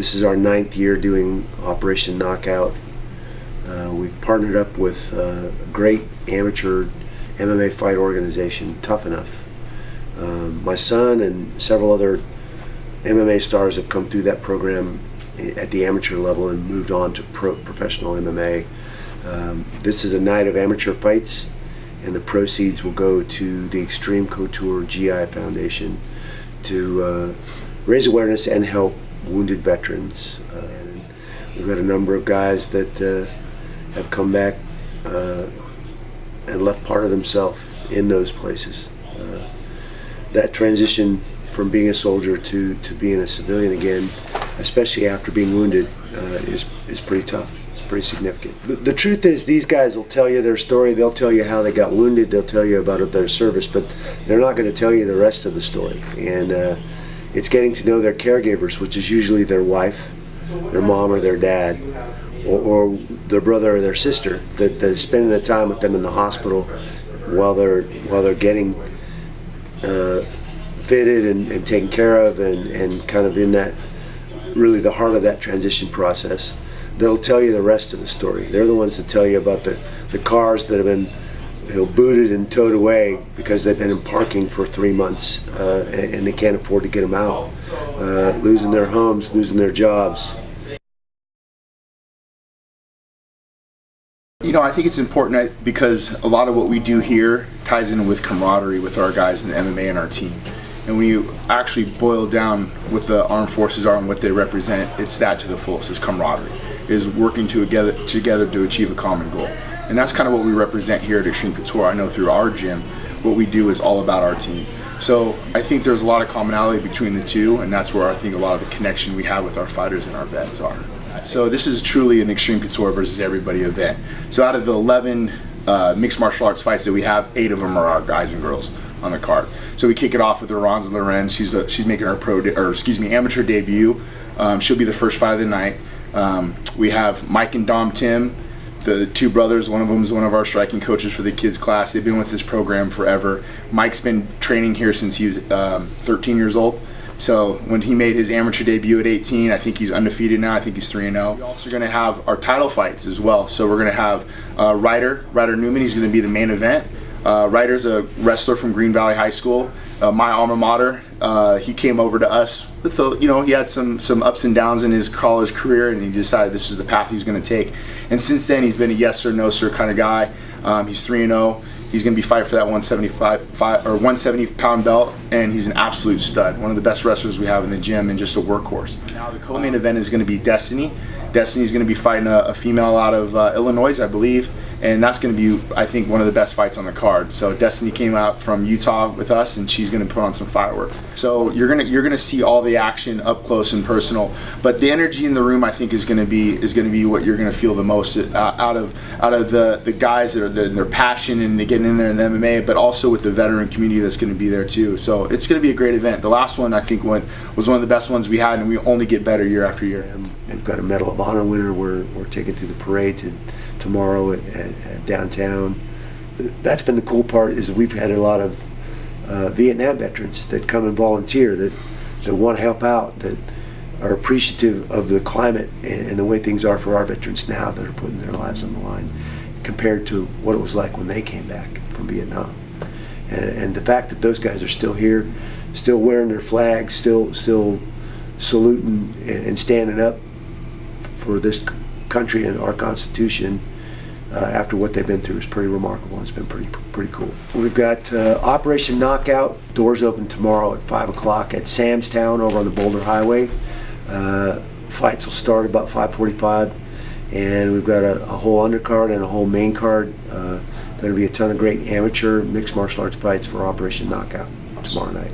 This is our 9th year doing Operation Knockout. We've partnered up with a great amateur MMA fight organization, Tuff-N-Uff. My son and several other MMA stars have come through that program at the amateur level and moved on to professional MMA. This is a night of amateur fights, and the proceeds will go to the Xtreme Couture G.I. Foundation to raise awareness and help wounded veterans. And we've got a number of guys that have come back and left part of themselves in those places. That transition from being a soldier to being a civilian again, especially after being wounded, is pretty tough. It's pretty significant. The truth is, these guys will tell you their story. They'll tell you how they got wounded. They'll tell you about their service, but they're not going to tell you the rest of the story. And it's getting to know their caregivers, which is usually their wife, their mom, or their dad, or their brother or their sister, that is spending the time with them in the hospital while they're getting fitted and taken care of, and kind of in that, really the heart of that transition process. They'll tell you the rest of the story. They're the ones that tell you about the cars that have been booted and towed away because they've been in parking for 3 months and they can't afford to get them out, losing their homes, losing their jobs. You know, I think it's important because a lot of what we do here ties in with camaraderie with our guys in the MMA and our team. And when you actually boil down what the armed forces are and what they represent, it's that to the fullest, is camaraderie, is working together to achieve a common goal. And that's kind of what we represent here at Xtreme Couture. I know through our gym, what we do is all about our team. So I think there's a lot of commonality between the two, and that's where I think a lot of the connection we have with our fighters and our vets are. So this is truly an Xtreme Couture versus everybody event. So out of the 11 mixed martial arts fights that we have, 8 of them are our guys and girls on the card. So we kick it off with Ronza Lorenz. She's making her amateur debut. She'll be the first fight of the night. We have Mike and Dom Tim, the 2 brothers. One of them is one of our striking coaches for the kids class. They've been with this program forever. Mike's been training here since he was 13 years old. So when he made his amateur debut at 18, I think he's undefeated now. I think he's 3-0. We're also going to have our title fights as well. So we're going to have Ryder Newman. He's going to be the main event. Ryder's a wrestler from Green Valley High School, my alma mater. He came over to us with he had some ups and downs in his college career, and he decided this is the path he was going to take. And since then, he's been a yes sir, no sir kind of guy. He's 3-0. He's going to be fighting for that 170-pound belt, and he's an absolute stud. One of the best wrestlers we have in the gym, and just a workhorse. Now the co-main event is going to be Destiny. Destiny's going to be fighting a female out of Illinois, I believe, and that's going to be, I think, one of the best fights on the card. So Destiny came out from Utah with us, and she's going to put on some fireworks. So you're gonna see all the action up close and personal. But the energy in the room, I think, is going to be what you're going to feel the most out of the guys that are their passion and they getting in there in the MMA, but also with the veteran community that's going to be there too. So it's going to be a great event. The last one, I think, was one of the best ones we had, and we only get better year after year. We've got a Medal of Honor winner. We're taking through the parade tomorrow at downtown. That's been the cool part, is we've had a lot of Vietnam veterans that come and volunteer, that want to help out, that are appreciative of the climate and the way things are for our veterans now, that are putting their lives on the line compared to what it was like when they came back from Vietnam. And the fact that those guys are still here, still wearing their flags, still saluting and standing up for this country and our Constitution after what they've been through is pretty remarkable. It's been pretty cool. We've got Operation Knockout. Doors open tomorrow at 5 o'clock at Sam's Town over on the Boulder Highway. Fights will start about 5:45, and we've got a whole undercard and a whole main card. There'll be a ton of great amateur mixed martial arts fights for Operation Knockout tomorrow night.